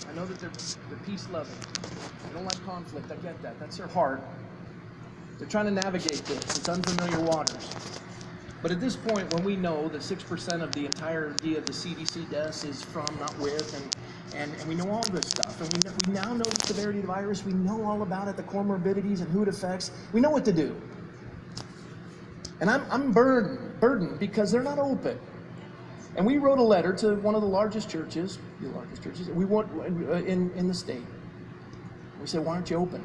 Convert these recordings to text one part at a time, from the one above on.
I know that they're peace-loving. They don't like conflict. I get that. That's their heart. They're trying to navigate this. It's unfamiliar waters. But at this point, when we know that 6% of the entirety of the CDC deaths is from, not with, and we know all this stuff, and we now know the severity of the virus, we know all about it, the comorbidities and who it affects, we know what to do. And I'm burdened because they're not open. And we wrote a letter to one of the largest churches, we want in the state. We said, why aren't you open?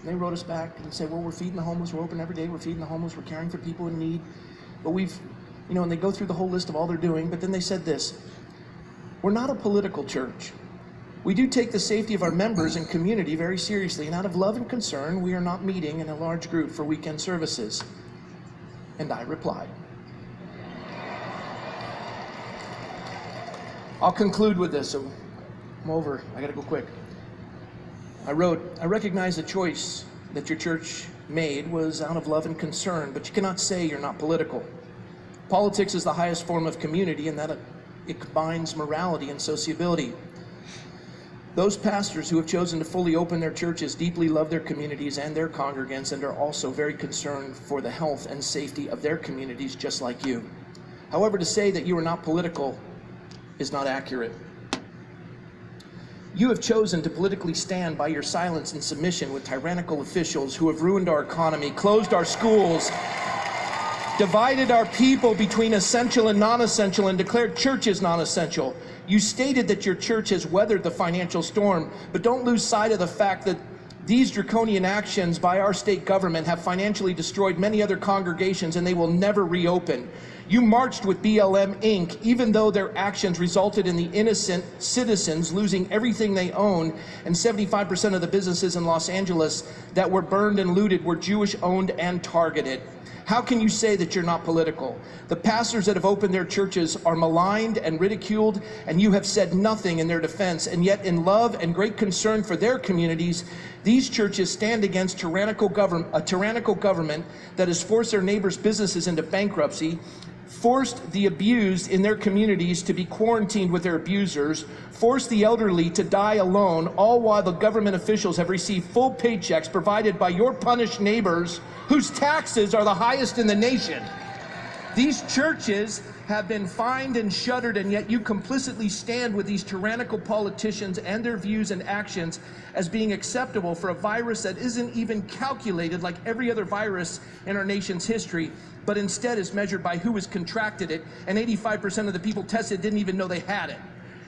And they wrote us back and said, well, we're feeding the homeless, we're open every day, we're feeding the homeless, we're caring for people in need. But and they go through the whole list of all they're doing, but then they said this: we're not a political church. We do take the safety of our members and community very seriously, and out of love and concern, we are not meeting in a large group for weekend services. And I replied. I'll conclude with this, so I'm over, I gotta go quick. I wrote, I recognize the choice that your church made was out of love and concern, but you cannot say you're not political. Politics is the highest form of community in that it combines morality and sociability. Those pastors who have chosen to fully open their churches deeply love their communities and their congregants and are also very concerned for the health and safety of their communities, just like you. However, to say that you are not political is not accurate. You have chosen to politically stand by your silence and submission with tyrannical officials who have ruined our economy, closed our schools, divided our people between essential and non-essential, and declared churches non-essential. You stated that your church has weathered the financial storm, but don't lose sight of the fact that these draconian actions by our state government have financially destroyed many other congregations, and they will never reopen. You marched with BLM Inc., even though their actions resulted in the innocent citizens losing everything they own, and 75% of the businesses in Los Angeles that were burned and looted were Jewish-owned and targeted. How can you say that you're not political? The pastors that have opened their churches are maligned and ridiculed, and you have said nothing in their defense. And yet, in love and great concern for their communities, these churches stand against a tyrannical government that has forced their neighbors' businesses into bankruptcy, forced the abused in their communities to be quarantined with their abusers, forced the elderly to die alone, all while the government officials have received full paychecks provided by your punished neighbors whose taxes are the highest in the nation. These churches have been fined and shuttered, and yet you complicitly stand with these tyrannical politicians and their views and actions as being acceptable for a virus that isn't even calculated like every other virus in our nation's history, but instead is measured by who has contracted it, and 85% of the people tested didn't even know they had it.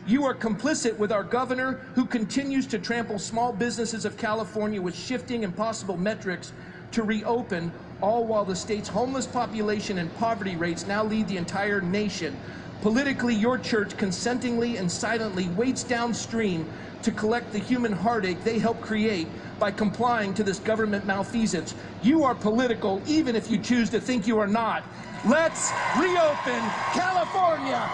You are complicit with our governor, who continues to trample small businesses of California with shifting impossible metrics to reopen, all while the state's homeless population and poverty rates now lead the entire nation. Politically, your church consentingly and silently waits downstream to collect the human heartache they helped create by complying to this government malfeasance. You are political, even if you choose to think you are not. Let's reopen California